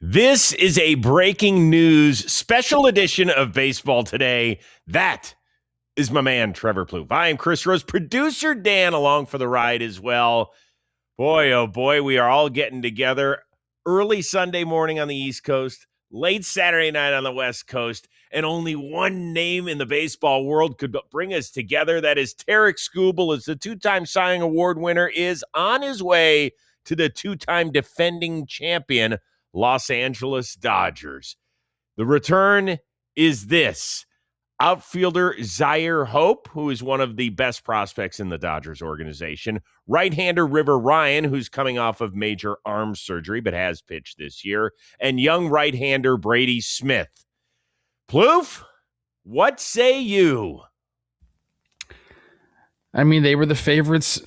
This is a breaking news special edition of Baseball Today. That is my man, Trevor Plouffe. I am Chris Rose, producer Dan along for the ride as well. Boy, oh boy, we are all getting together early Sunday morning on the East Coast, late Saturday night on the West Coast, and only one name in the baseball world could bring us together. That is Tarik Skubal, as the two-time Cy Young Award winner is on his way to the two-time defending champion Los Angeles Dodgers. The return is this. Outfielder Zaire Hope, who is one of the best prospects in the Dodgers organization. Right-hander River Ryan, who's coming off of major arm surgery but has pitched this year. And young right-hander Brady Smith. Plouffe, what say you? I mean, they were the favorites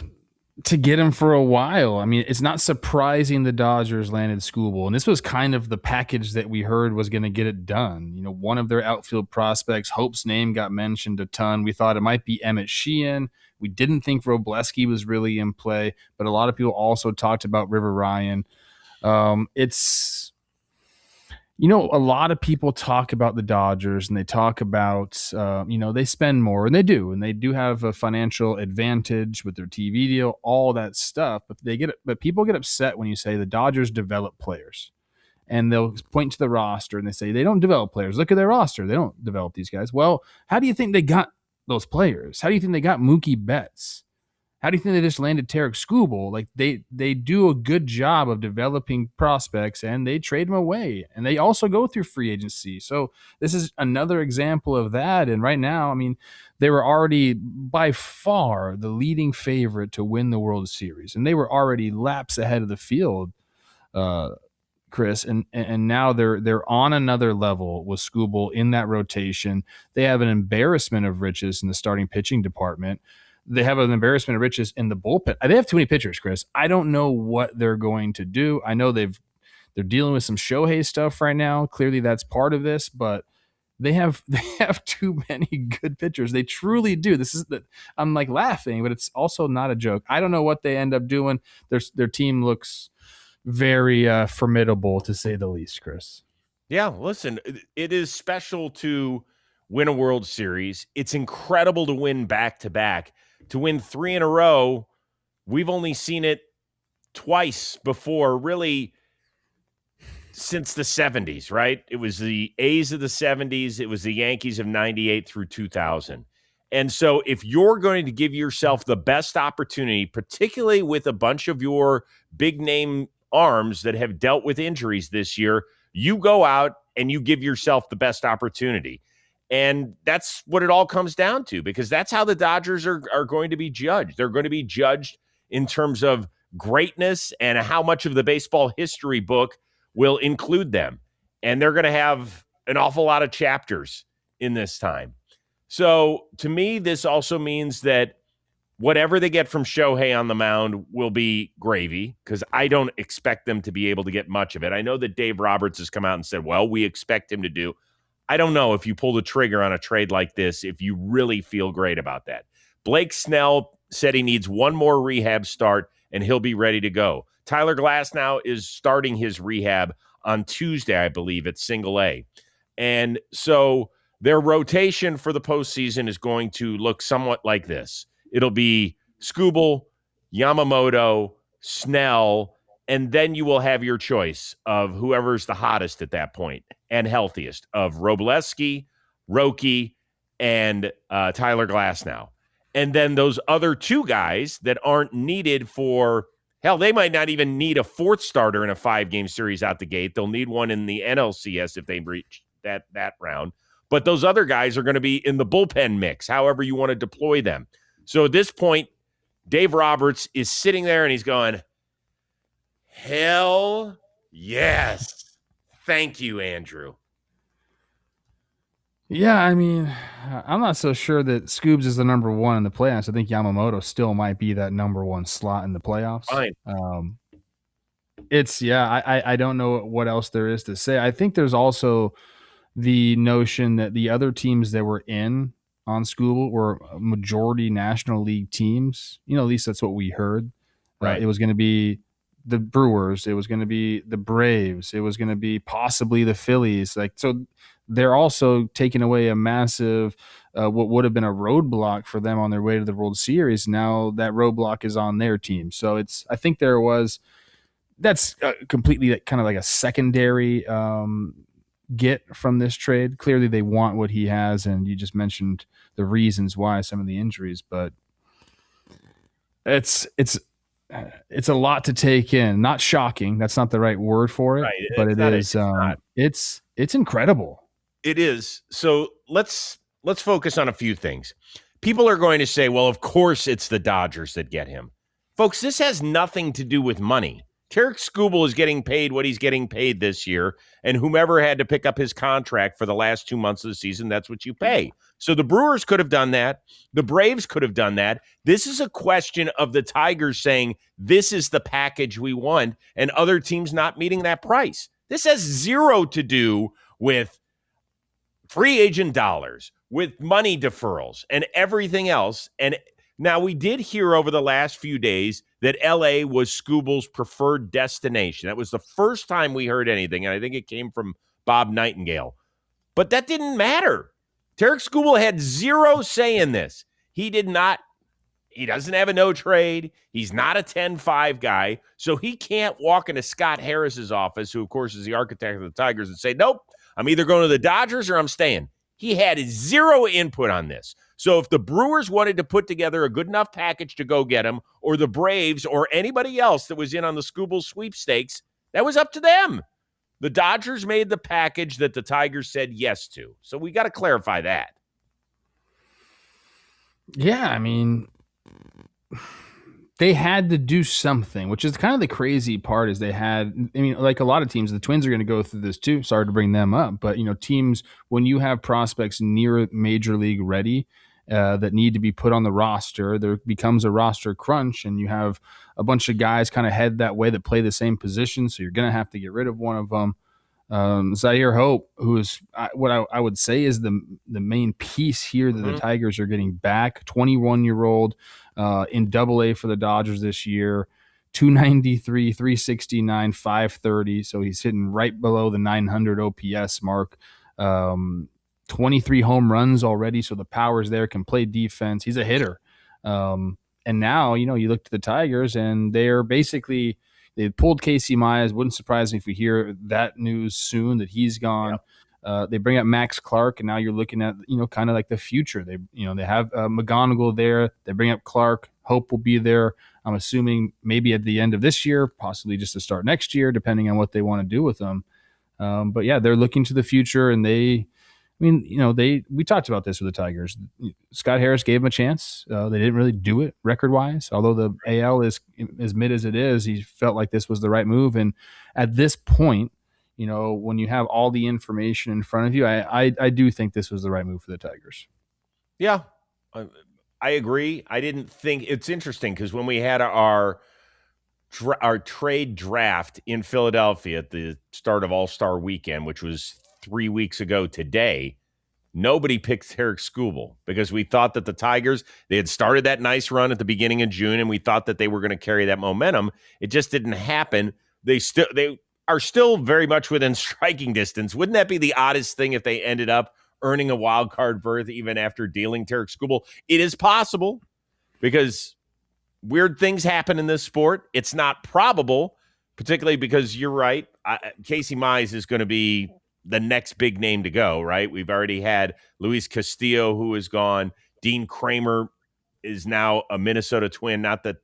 to get him for a while. I mean, it's not surprising the Dodgers landed Skubal, and this was kind of the package that we heard was going to get it done. You know, one of their outfield prospects, Hope's name got mentioned a ton. We thought it might be Emmett Sheehan. We didn't think Robleski was really in play, but a lot of people also talked about River Ryan. You know, a lot of people talk about the Dodgers and they talk about, they spend more, and they do have a financial advantage with their TV deal, all that stuff. But people get upset when you say the Dodgers develop players, and they'll point to the roster and they say they don't develop players. Look at their roster; they don't develop these guys. Well, how do you think they got those players? How do you think they got Mookie Betts? How do you think they just landed Tarik Skubal? Like they do a good job of developing prospects, and they trade them away, and they also go through free agency. So this is another example of that. And right now, I mean, they were already by far the leading favorite to win the World Series, and they were already laps ahead of the field, Chris. And now they're on another level with Skubal in that rotation. They have an embarrassment of riches in the starting pitching department. They have an embarrassment of riches in the bullpen. They have too many pitchers, Chris. I don't know what they're going to do. I know they're dealing with some Shohei stuff right now. Clearly, that's part of this, but they have too many good pitchers. They truly do. I'm like laughing, but it's also not a joke. I don't know what they end up doing. Their team looks very formidable, to say the least, Chris. Yeah, listen, it is special to win a World Series. It's incredible to win back-to-back. To win 3 in a row, we've only seen it twice before, really, since the 70s, right? It was the A's of the 70s. It was the Yankees of 98 through 2000. And so if you're going to give yourself the best opportunity, particularly with a bunch of your big-name arms that have dealt with injuries this year, you go out and you give yourself the best opportunity. And that's what it all comes down to, because that's how the Dodgers are going to be judged. They're going to be judged in terms of greatness and how much of the baseball history book will include them. And they're going to have an awful lot of chapters in this time. So to me, this also means that whatever they get from Shohei on the mound will be gravy, because I don't expect them to be able to get much of it. I know that Dave Roberts has come out and said, well, we expect him to do. I don't know if you pull the trigger on a trade like this, if you really feel great about that. Blake Snell said he needs one more rehab start, and he'll be ready to go. Tyler Glasnow is starting his rehab on Tuesday, I believe, at Single A. And so their rotation for the postseason is going to look somewhat like this. It'll be Skubal, Yamamoto, Snell, and then you will have your choice of whoever's the hottest at that point and healthiest of Robleski, Roki, and Tyler Glasnow. And then those other two guys that aren't needed for, hell, they might not even need a fourth starter in a 5-game series out the gate. They'll need one in the NLCS if they reach that round. But those other guys are going to be in the bullpen mix, however you want to deploy them. So at this point, Dave Roberts is sitting there and he's going, hell yes. Thank you, Andrew. Yeah, I mean, I'm not so sure that Scoobs is the number one in the playoffs. I think Yamamoto still might be that number one slot in the playoffs. Fine. I don't know what else there is to say. I think there's also the notion that the other teams that were in on Skubal were majority National League teams. You know, at least that's what we heard. Right. It was going to be the Brewers, it was going to be the Braves, it was going to be possibly the Phillies. Like, so they're also taking away a massive, what would have been a roadblock for them on their way to the World Series. Now that roadblock is on their team. So I think that's completely kind of like a secondary get from this trade. Clearly they want what he has. And you just mentioned the reasons why, some of the injuries, but it's a lot to take in. Not shocking. That's not the right word for it, Right. but It's it not. is. It's not. It's incredible. It is. So let's focus on a few things. People are going to say, well, of course it's the Dodgers that get him. Folks, this has nothing to do with money. Tarik Skubal is getting paid what he's getting paid this year, and whomever had to pick up his contract for the last 2 months of the season, that's what you pay. So the Brewers could have done that. The Braves could have done that. This is a question of the Tigers saying, this is the package we want, and other teams not meeting that price. This has zero to do with free agent dollars, with money deferrals and everything else. And now we did hear over the last few days that LA was Skubal's preferred destination. That was the first time we heard anything, and I think it came from Bob Nightingale. But that didn't matter. Tarik Skubal had zero say in this. He doesn't have a no trade. He's not a 10-5 guy. So he can't walk into Scott Harris's office, who, of course, is the architect of the Tigers, and say, nope, I'm either going to the Dodgers or I'm staying. He had zero input on this. So if the Brewers wanted to put together a good enough package to go get him, or the Braves or anybody else that was in on the Skubal sweepstakes, that was up to them. The Dodgers made the package that the Tigers said yes to. So we got to clarify that. Yeah, I mean, they had to do something, which is kind of the crazy part. Is like a lot of teams, the Twins are going to go through this too. Sorry to bring them up, but teams, when you have prospects near major league ready, that need to be put on the roster, there becomes a roster crunch, and you have a bunch of guys kind of head that way that play the same position. So you're going to have to get rid of one of them. Zaire Hope, who is what I would say is the main piece here that the Tigers are getting back, 21-year-old in Double-A for the Dodgers this year, 293, 369, 530. So he's hitting right below the 900 OPS mark. 23 home runs already, so the power's there, can play defense. He's a hitter. And now, you look to the Tigers, and they're basically – they pulled Casey Mize. Wouldn't surprise me if we hear that news soon, that he's gone. They bring up Max Clark, and now you're looking at kind of like the future. They have McGonigal there. They bring up Clark. Hope will be there. I'm assuming maybe at the end of this year, possibly just to start next year, depending on what they want to do with them. But yeah, they're looking to the future, and we talked about this with the Tigers. Scott Harris gave him a chance. They didn't really do it record-wise. Although the AL is as mid as it is, he felt like this was the right move. And at this point, when you have all the information in front of you, I do think this was the right move for the Tigers. Yeah, I agree. I didn't think – it's interesting because when we had our trade draft in Philadelphia at the start of All-Star Weekend, which was 3 weeks ago today, nobody picked Tarik Skubal because we thought that the Tigers, they had started that nice run at the beginning of June, and we thought that they were going to carry that momentum. It just didn't happen. They are still very much within striking distance. Wouldn't that be the oddest thing if they ended up earning a wild card berth even after dealing Tarik Skubal? It is possible because weird things happen in this sport. It's not probable, particularly because you're right. Casey Mize is going to be the next big name to go, right? We've already had Luis Castillo, who is gone. Dean Kramer is now a Minnesota Twin. Not that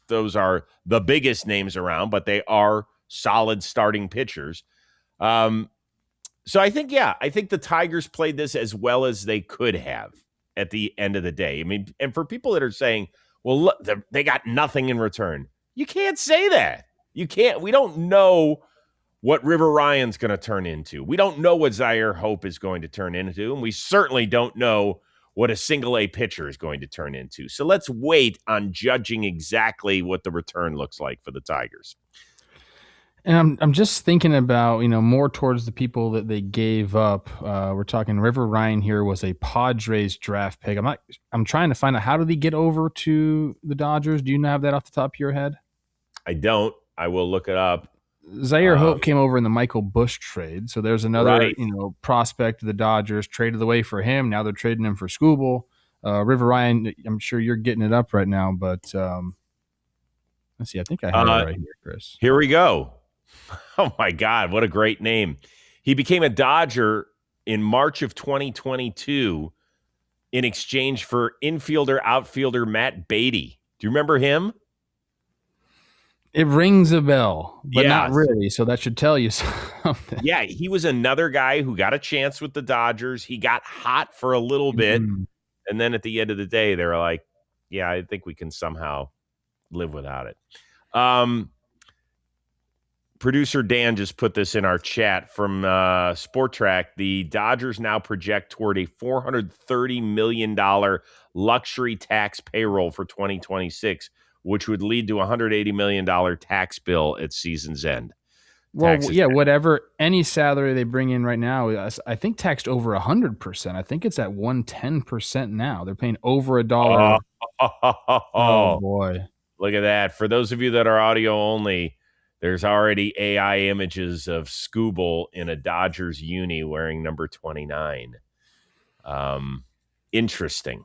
those are the biggest names around, but they are solid starting pitchers. So I think the Tigers played this as well as they could have at the end of the day. I mean, and for people that are saying, well, look, they got nothing in return. You can't say that. You can't. We don't know what River Ryan's going to turn into. We don't know what Zaire Hope is going to turn into, and we certainly don't know what a single-A pitcher is going to turn into. So let's wait on judging exactly what the return looks like for the Tigers. And I'm just thinking about, more towards the people that they gave up. We're talking River Ryan here was a Padres draft pick. I'm trying to find out, how did he get over to the Dodgers? Do you have that off the top of your head? I don't. I will look it up. Zaire Um, Hope came over in the Michael Bush trade, so there's another right. prospect of the Dodgers traded away for him. Now they're trading him for Skubal. River Ryan, I'm sure you're getting it up right now, but let's see. I think I have it Uh, right here, Chris. Here we go. Oh my God, what a great name. He became a Dodger in March of 2022 in exchange for infielder outfielder Matt Beatty. Do you remember him? It rings a bell, but not Yes. really. So that should tell you something. Yeah, he was another guy who got a chance with the Dodgers. He got hot for a little bit, Mm. and then at the end of the day, they were like, "Yeah, I think we can somehow live without it." Producer Dan just put this in our chat from Sport Track. The Dodgers now project toward a $430 million luxury tax payroll for 2026, which would lead to a $180 million tax bill at season's end. Well, Taxes. yeah, whatever any salary they bring in right now, I think taxed over 100%. I think it's at 110% now. They're paying over a Oh, dollar. Oh boy. look at that. For those of you that are audio only, there's already AI images of Skubal in a Dodgers uni wearing number 29. Interesting.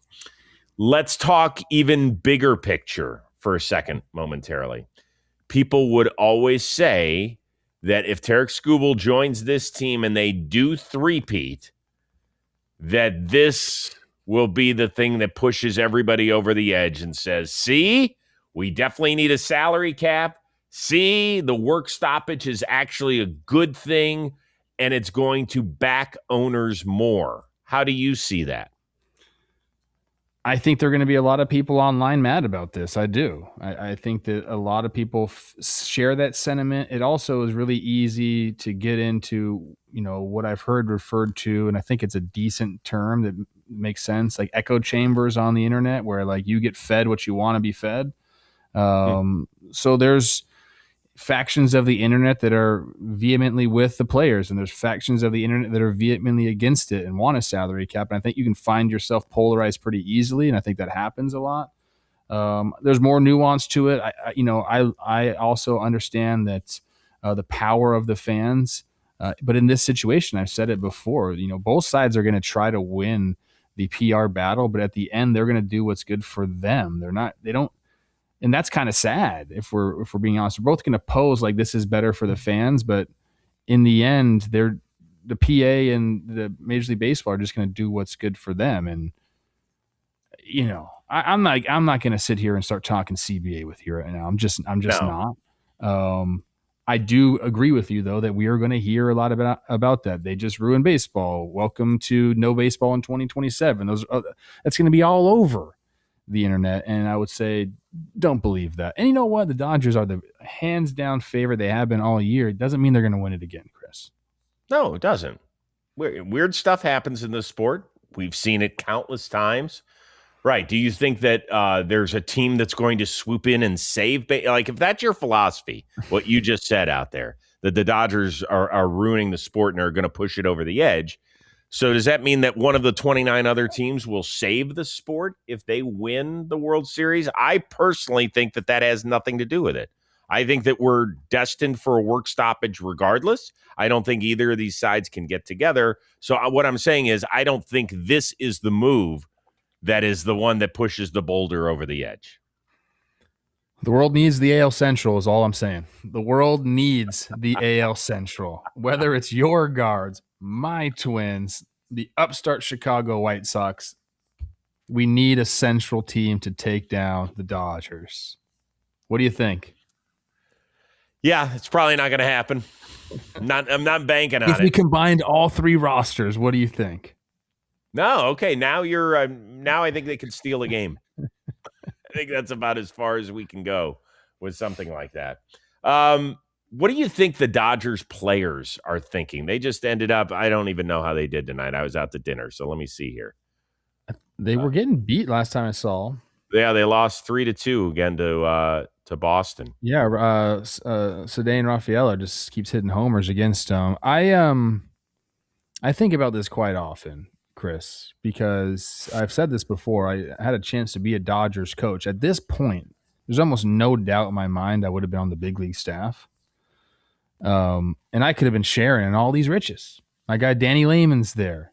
Let's talk even bigger picture for a second momentarily. People would always say that if Tarik Skubal joins this team and they do three-peat, that this will be the thing that pushes everybody over the edge and says, see, we definitely need a salary cap. See, the work stoppage is actually a good thing and it's going to back owners more. How do you see that? I think there are going to be a lot of people online mad about this. I do. I think that a lot of people share that sentiment. It also is really easy to get into, what I've heard referred to, and I think it's a decent term that makes sense, like echo chambers on the internet, where like you get fed what you want to be fed. So there's factions of the internet that are vehemently with the players, and there's factions of the internet that are vehemently against it and want a salary cap. And I think you can find yourself polarized pretty easily, and I think that happens a lot. There's more nuance to it. I also understand that the power of the fans, but in this situation, I've said it before. Both sides are going to try to win the PR battle, but at the end, they're going to do what's good for them. They don't, and that's kind of sad if we're being honest. We're both going to pose like this is better for the fans, but in the end, the PA and the Major League Baseball are just going to do what's good for them. And I'm not going to sit here and start talking CBA with you right now. I'm just No. not. I do agree with you though that we are going to hear a lot about that. They just ruined baseball. Welcome to no baseball in 2027. That's going to be all over the internet, and I would say don't believe that. And you know what? The Dodgers are the hands down favorite. They have been all year. It doesn't mean they're going to win it again, Chris. No, it doesn't. Weird stuff happens in this sport. We've seen it countless times. Right. Do you think that there's a team that's going to swoop in and save? Like, if that's your philosophy, what you just said out there, that the Dodgers are ruining the sport and are going to push it over the edge. So does that mean that one of the 29 other teams will save the sport if they win the World Series? I personally think that has nothing to do with it. I think that we're destined for a work stoppage regardless. I don't think either of these sides can get together. So what I'm saying is I don't think this is the move that is the one that pushes the boulder over the edge. The world needs the AL Central is all I'm saying. The world needs the AL Central. Whether it's your Guards, my Twins, the upstart Chicago White Sox, we need a central team to take down the Dodgers. What do you think? Yeah, it's probably not going to happen. I'm not banking on If we it. combined all three rosters, what do you think? No, okay. Now now I think they could steal a game. I think that's about as far as we can go with something like that. What do you think the Dodgers players are thinking? They just ended up, I don't even know how they did tonight. I was out to dinner, so let me see here. They were getting beat last time I saw. Yeah, they lost 3-2 again to Boston. Yeah, Ceddanne Rafaela just keeps hitting homers against them. I think about this quite often, Chris, because I've said this before. I had a chance to be a Dodgers coach. At this point, There's almost no doubt in my mind I would have been on the big league staff. And I could have been sharing in all these riches. My guy Danny Lehman's there.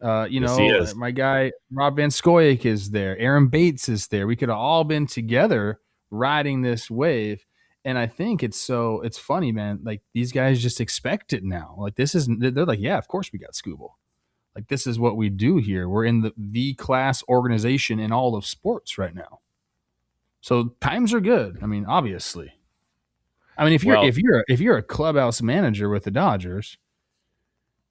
Yes, he is. My guy Rob Van Scoyoc is there. Aaron Bates is there. We could have all been together riding this wave. And I think it's funny, man. Like these guys just expect it now. Like they're like, yeah, of course we got Skubal. Like this is what we do here. We're in the class organization in all of sports right now. So times are good. I mean, obviously. I mean, if you're a clubhouse manager with the Dodgers,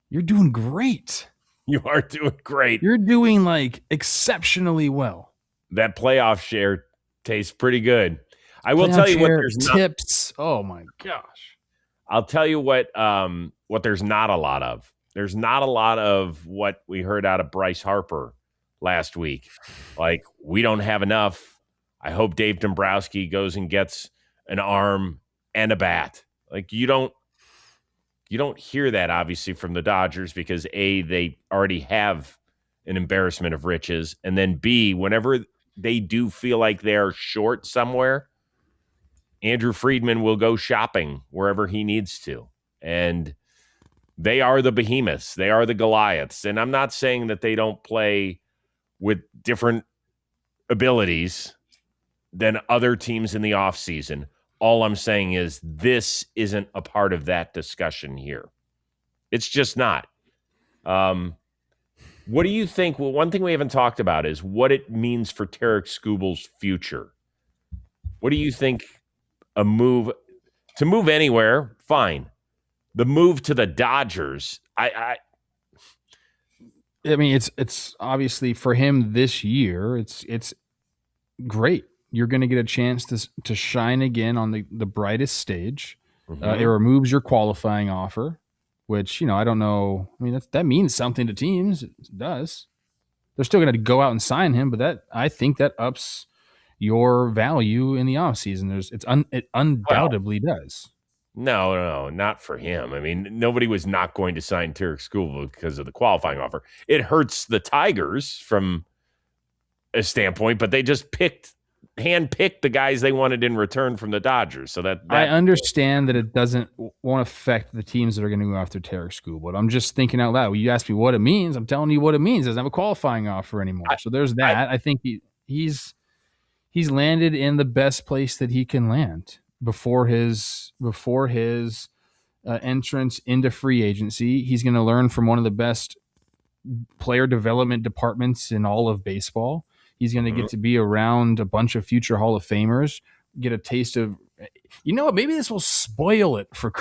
you're doing great. You are doing great. You're doing like exceptionally well. That playoff share tastes pretty good. I will tell you what there's tips. Oh my gosh. I'll tell you what there's not a lot of. There's not a lot of what we heard out of Bryce Harper last week. Like, we don't have enough. I hope Dave Dombrowski goes and gets an arm and a bat. Like, you don't hear that, obviously, from the Dodgers because, A, they already have an embarrassment of riches, and then, B, whenever they do feel like they're short somewhere, Andrew Friedman will go shopping wherever he needs to. And they are the behemoths. They are the Goliaths. And I'm not saying that they don't play with different abilities than other teams in the offseason. All I'm saying is this isn't a part of that discussion here. It's just not. What do you think? Well, one thing we haven't talked about is what it means for Tarik Skubal's future. What do you think to move anywhere? Fine. The move to the Dodgers, I mean, it's obviously for him this year. It's great. You're going to get a chance to shine again on the brightest stage. Mm-hmm. It removes your qualifying offer, which I don't know. I mean, that means something to teams. It does. They're still going to go out and sign him, but I think that ups your value in the offseason. It undoubtedly does. No, not for him. I mean, nobody was not going to sign Tarik Skubal because of the qualifying offer. It hurts the Tigers from a standpoint, but they just handpicked the guys they wanted in return from the Dodgers. So that I understand that it won't affect the teams that are going to go after Tarik Skubal. I'm just thinking out loud. You asked me what it means. I'm telling you what it means. It doesn't have a qualifying offer anymore. So there's that. I think he's landed in the best place that he can land before his entrance into free agency. He's going to learn from one of the best player development departments in all of baseball. He's going to get to be around a bunch of future Hall of Famers, get a taste of, what, maybe this will spoil it for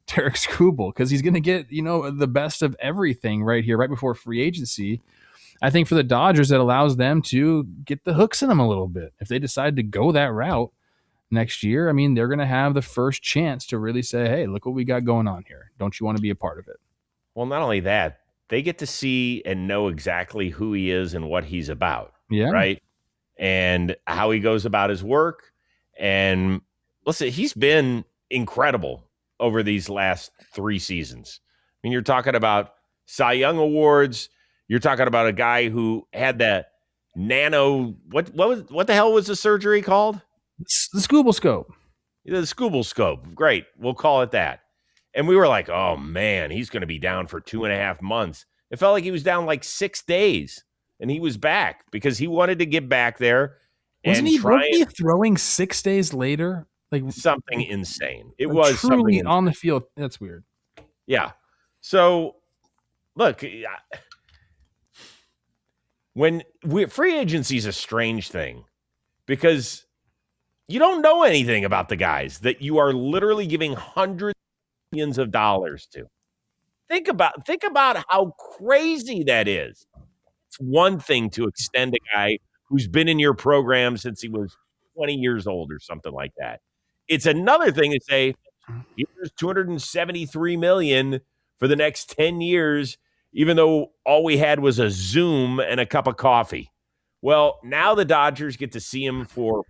Tarik Skubal because he's going to get, the best of everything right here, right before free agency. I think for the Dodgers, it allows them to get the hooks in them a little bit. If they decide to go that route next year, I mean, they're going to have the first chance to really say, hey, look what we got going on here. Don't you want to be a part of it? Well, not only that, they get to see and know exactly who he is and what he's about. Yeah. Right. And how he goes about his work. And listen, he's been incredible over these last 3 seasons. I mean, you're talking about Cy Young awards. You're talking about a guy who had that nano. What the hell was the surgery called? The Skubal scope. The Skubal scope. Great. We'll call it that. And we were like, oh, man, he's going to be down for 2.5 months. It felt like he was down like 6 days, and he was back because he wanted to get back there. Wasn't he throwing 6 days later? Like something insane. It was truly something insane. On the field. That's weird. Yeah. So, look, free agency is a strange thing because you don't know anything about the guys that you are literally giving hundreds of millions of dollars to. Think about how crazy that is. It's one thing to extend a guy who's been in your program since he was 20 years old or something like that. It's another thing to say, here's $273 million for the next 10 years, even though all we had was a Zoom and a cup of coffee. Well, now the Dodgers get to see him for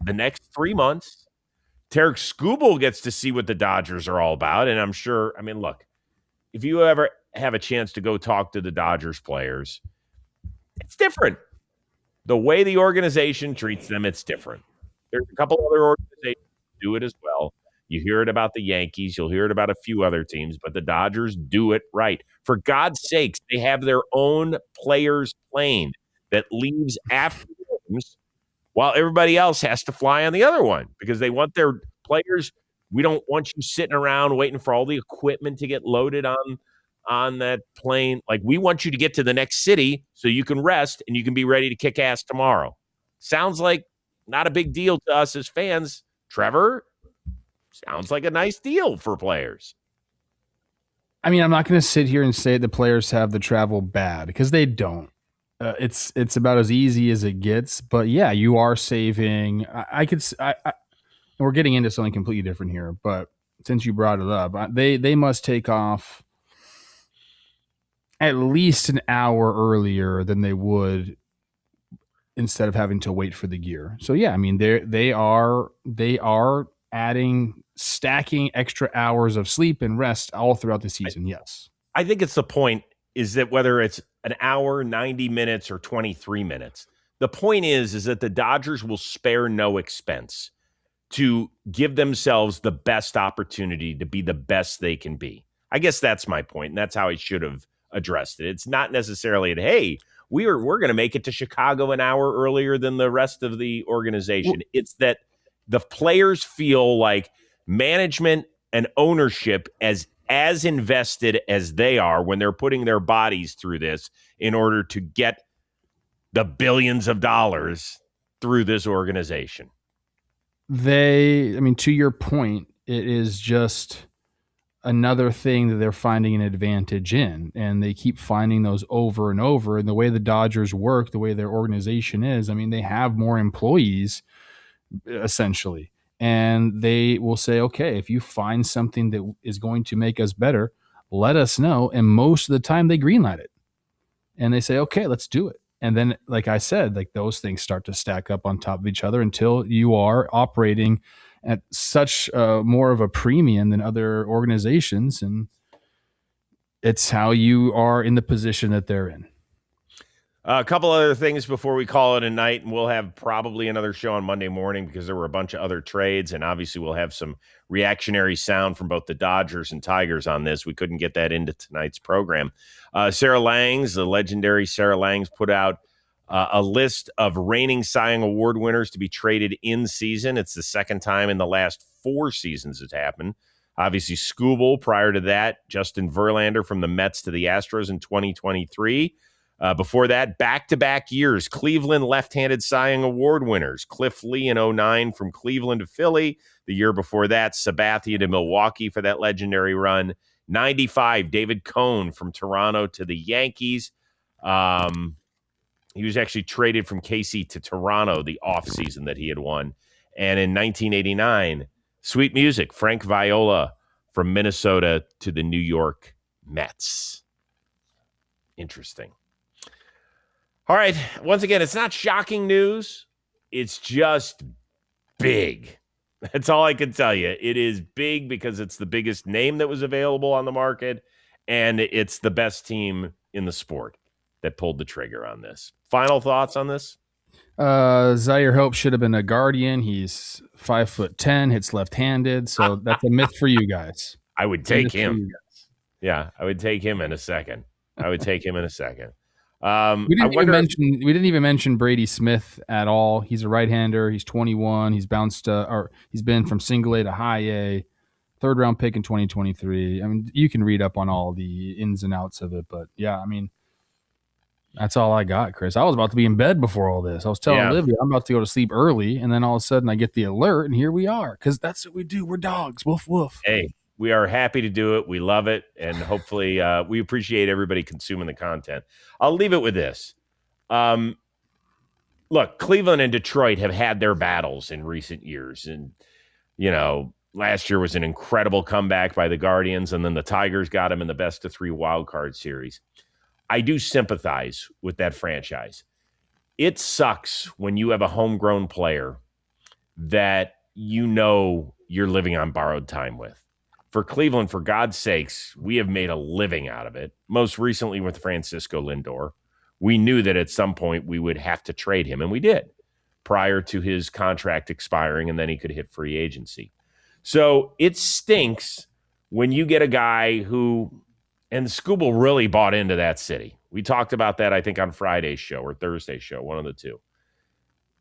the next 3 months. Tarik Skubal gets to see what the Dodgers are all about. And I'm sure, I mean, look, if you ever have a chance to go talk to the Dodgers players, it's different. The way the organization treats them, it's different. There's a couple other organizations that do it as well. You hear it about the Yankees, you'll hear it about a few other teams, but the Dodgers do it right. For God's sakes, they have their own players plane that leaves after games while everybody else has to fly on the other one because they want their players. We don't want you sitting around waiting for all the equipment to get loaded on that plane. Like, we want you to get to the next city so you can rest and you can be ready to kick ass tomorrow. Sounds like not a big deal to us as fans. Trevor, sounds like a nice deal for players. I mean, I'm not going to sit here and say the players have the travel bad because they don't. It's about as easy as it gets. But yeah, you are saving. We're getting into something completely different here, but since you brought it up, they must take off at least an hour earlier than they would instead of having to wait for the gear. So yeah, I mean they are stacking extra hours of sleep and rest all throughout the season. Yes. I think it's the point is that whether it's an hour, 90 minutes, or 23 minutes, the point is that the Dodgers will spare no expense to give themselves the best opportunity to be the best they can be. I guess that's my point, and that's how I should have addressed it. It's not necessarily that, hey, we're going to make it to Chicago an hour earlier than the rest of the organization. Well, it's that the players feel like management and ownership as invested as they are when they're putting their bodies through this in order to get the billions of dollars through this organization. To your point, it is just another thing that they're finding an advantage in, and they keep finding those over and over. And the way the Dodgers work, the way their organization is, I mean, they have more employees essentially, and they will say, okay, if you find something that is going to make us better, let us know. And most of the time they greenlight it and they say, okay, let's do it. And then, like I said, like those things start to stack up on top of each other until you are operating at such more of a premium than other organizations. And it's how you are in the position that they're in. A couple other things before we call it a night, and we'll have probably another show on Monday morning because there were a bunch of other trades, and obviously we'll have some reactionary sound from both the Dodgers and Tigers on this. We couldn't get that into tonight's program. Sarah Langs, the legendary Sarah Langs, put out a list of reigning Cy Young Award winners to be traded in season. It's the second time in the last 4 seasons it's happened. Obviously, Skubal, prior to that, Justin Verlander from the Mets to the Astros in 2023. Before that, back-to-back years, Cleveland left-handed Cy Young Award winners. Cliff Lee in 2009 from Cleveland to Philly. The year before that, Sabathia to Milwaukee for that legendary run. 95, David Cone from Toronto to the Yankees. He was actually traded from KC to Toronto the offseason that he had won. And in 1989, sweet music, Frank Viola from Minnesota to the New York Mets. Interesting. All right. Once again, it's not shocking news. It's just big. That's all I can tell you. It is big because it's the biggest name that was available on the market, and it's the best team in the sport that pulled the trigger on this. Final thoughts on this? Zaire Hope should have been a Guardian. He's 5'10", hits left-handed, so that's a myth for you guys. I would take him. Yeah, I would take him in a second. We didn't even mention Brady Smith at all. He's a right-hander. He's 21. He's he's been from single A to high A. 3rd round pick in 2023. I mean, you can read up on all the ins and outs of it, but yeah, I mean, that's all I got, Chris. I was about to be in bed before all this. I was telling Olivia I'm about to go to sleep early, and then all of a sudden I get the alert, and here we are, because that's what we do. We're dogs. Woof, woof. Hey, we are happy to do it. We love it, and hopefully we appreciate everybody consuming the content. I'll leave it with this. Look, Cleveland and Detroit have had their battles in recent years, and, last year was an incredible comeback by the Guardians, and then the Tigers got them in the best-of-3 wildcard series. I do sympathize with that franchise. It sucks when you have a homegrown player that you're living on borrowed time with. For Cleveland, for God's sakes, we have made a living out of it, most recently with Francisco Lindor. We knew that at some point we would have to trade him, and we did. prior to his contract expiring, and then he could hit free agency. So it stinks when you get a guy who, and Skubal really bought into that city. We talked about that, I think, on Friday's show or Thursday's show, one of the two.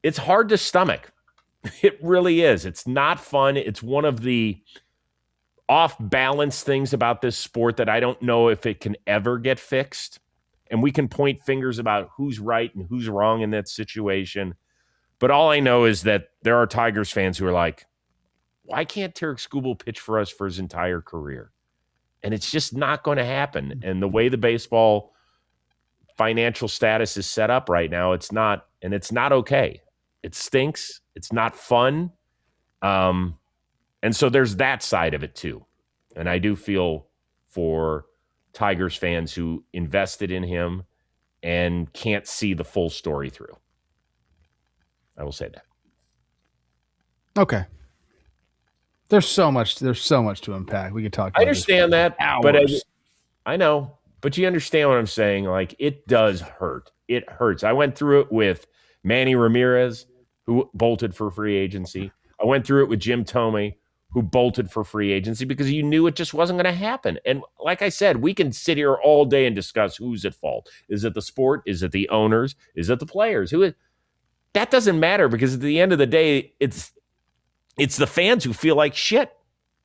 It's hard to stomach. It really is. It's not fun. It's one of the off-balance things about this sport that I don't know if it can ever get fixed. And we can point fingers about who's right and who's wrong in that situation. But all I know is that there are Tigers fans who are like, why can't Tarik Skubal pitch for us for his entire career? And it's just not going to happen. And the way the baseball financial status is set up right now, it's not, and it's not okay. It stinks. It's not fun. And so there's that side of it too. And I do feel for Tigers fans who invested in him and can't see the full story through. I will say that. Okay. There's so much to unpack. We could talk about I understand that, hours. but I know, but you understand what I'm saying. Like, it does hurt. It hurts. I went through it with Manny Ramirez, who bolted for free agency. I went through it with Jim Thome, who bolted for free agency because you knew it just wasn't going to happen. And like I said, we can sit here all day and discuss who's at fault. Is it the sport? Is it the owners? Is it the players? That doesn't matter, because at the end of the day, it's the fans who feel like shit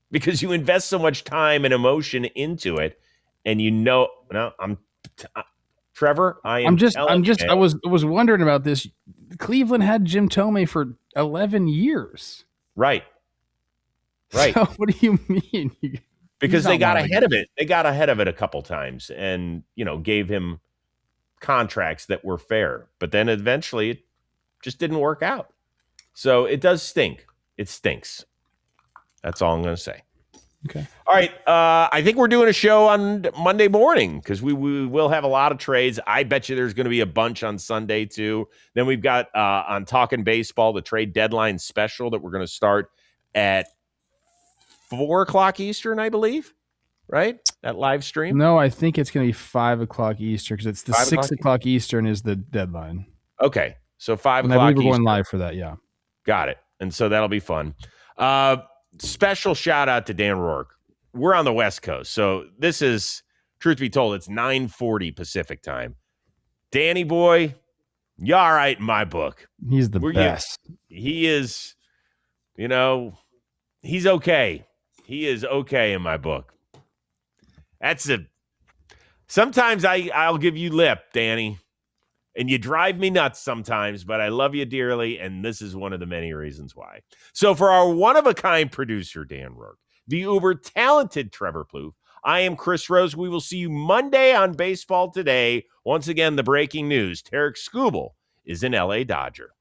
because you invest so much time and emotion into it. And Trevor, I was wondering about this. Cleveland had Jim Thome for 11 years. Right. So what do you mean? Because they got ahead of it. They got ahead of it a couple times and, gave him contracts that were fair. But then eventually it just didn't work out. So it does stink. It stinks. That's all I'm going to say. Okay. All right. I think we're doing a show on Monday morning because we will have a lot of trades. I bet you there's going to be a bunch on Sunday too. Then we've got on Talking Baseball, the trade deadline special that we're going to start at 4:00 Eastern, I believe. Right? That live stream? No, I think it's going to be 5:00 Eastern because it's the 6:00 Eastern is the deadline. Okay. So 5:00 Eastern. We're going live for that. Yeah. Got it. And so that'll be fun. Special shout out to Dan Rourke. We're on the West Coast. So this is, truth be told, it's 9:40 Pacific time. Danny boy, you all right in my book. He's the best. He is, he's okay. He is okay in my book. Sometimes I'll give you lip, Danny. And you drive me nuts sometimes, but I love you dearly, and this is one of the many reasons why. So for our one-of-a-kind producer, Dan Rourke, the uber-talented Trevor Plouffe, I am Chris Rose. We will see you Monday on Baseball Today. Once again, the breaking news, Tarik Skubal is an LA Dodger.